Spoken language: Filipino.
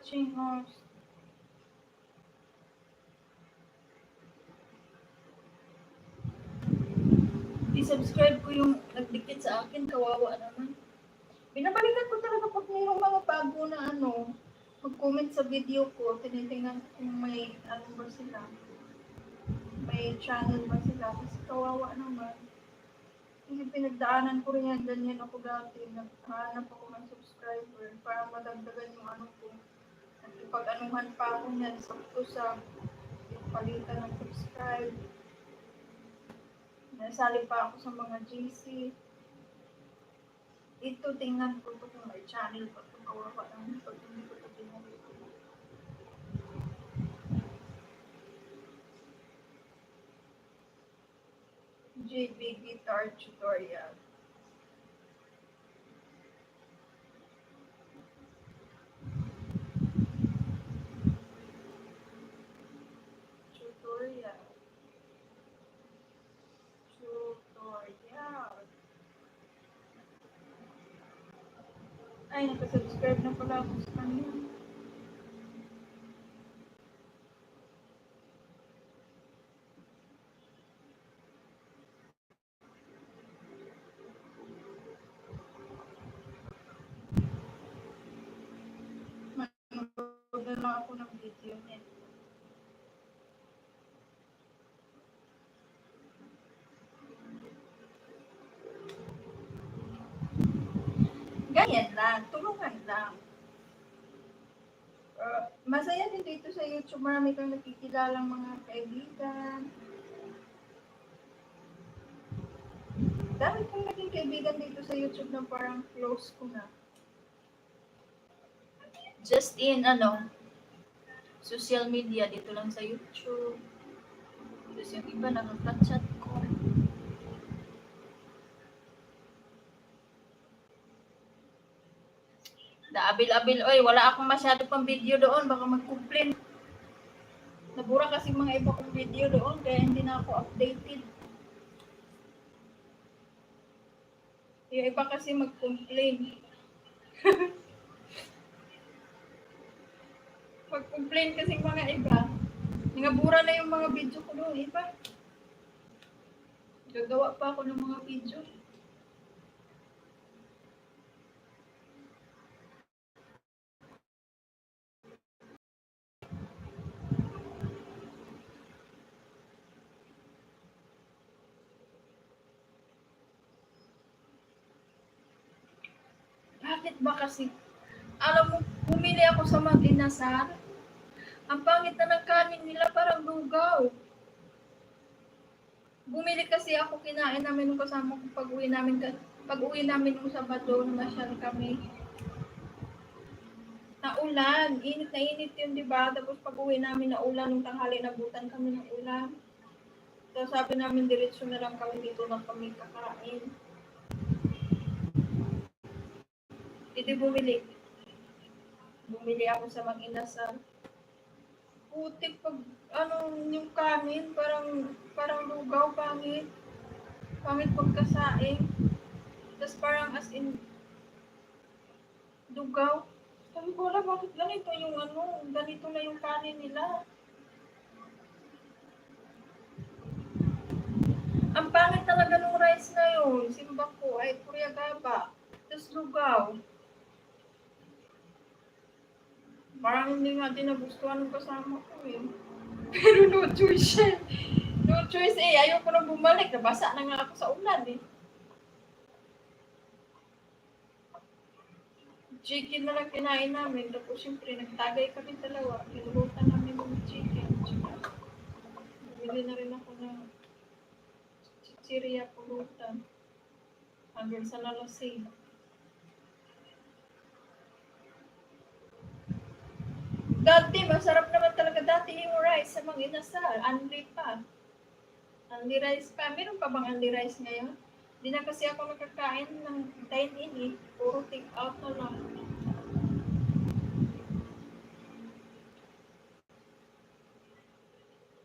watching us. I-subscribe ko yung nagdikit sa akin, kawawa naman. Binabalikan ko talaga pag mayroong mga bago na mag-comment sa video ko, tinitingnan ko kung may ba sila. May channel ba sila, kasi kawawa naman. Kasi pinagdaanan ko rin yan, ganyan ako dati, naghahanap ako ng subscriber para madagdagan yung ko. Nakipag-anuhan pa ako niyan, sakto sa palitan ng subscribe. Nasali pa ako sa mga GC. Ito, tingnan ko ito kung may channel pa ito. Kawawa lang pag hindi ko ito pinali. JB Guitar Tutorial. Ay, nakasubscribe na pala ako sa kanya. Manood na lang ako ng video niya. Ganyan lang, tulungan lang. Masaya din dito sa YouTube, marami kang nakikilalang mga kaibigan. Dami kong naging kaibigan dito sa YouTube na parang close ko na. Just in, social media, dito lang sa YouTube. Tapos yung iba nakaka-chat ko. Daabil-abil, oy, wala akong masyado pang video doon, baka mag-complain. Nabura kasi mga iba kong video doon, kaya hindi na ako updated. Yung iba kasi mag-complain. Mag-complain kasi mga iba. Nabura na yung mga video ko doon, iba. Gagawa pa ako ng mga video. Bakit ba kasi? Alam mo, bumili ako sa Mag-Inasal. Ang pangit na ng kanin nila, parang lugaw. Bumili kasi ako, kinain namin nung kasama ko pag-uwi namin nung Sabado, namasyal kami. Naulan, init na init yun, di ba? Tapos pag-uwi namin naulan, nung tanghali nabutan kami ng ulan. So sabi namin, diretso na lang kami dito na kami kakain. Hindi bumili. Bumili ako sa Mag-Inasal. Putik pag, yung kanin, parang lugaw, pangit. Pangit pagkasaing. Tapos parang as in, lugaw. Sabi ko, wala, bakit ganito yung ganito na yung kanin nila. Ang pangit talaga ng rice na yun. Simba ko, ay Kuriagaba. Tapos lugaw. Parang hindi nga din nagustuhan ng kasama ko eh. Pero no choice siya. No choice eh. Ayaw ko na bumalik. Nabasa na nga ako sa ulan eh. Chicken na lang kinain namin. Tapos siyempre nagtagay kami dalawa. Kinulutan namin ng chicken. Bumili na rin ako ng chichirya pulutan. Hanggang sa lalasing. Dati, masarap naman talaga dati yung rice sa Mag-Inasal. Unli pa. Unli rice pa. Meron pa bang unli rice ngayon? Hindi na kasi ako nakakain ng dine-in eh. Puro take out na lang.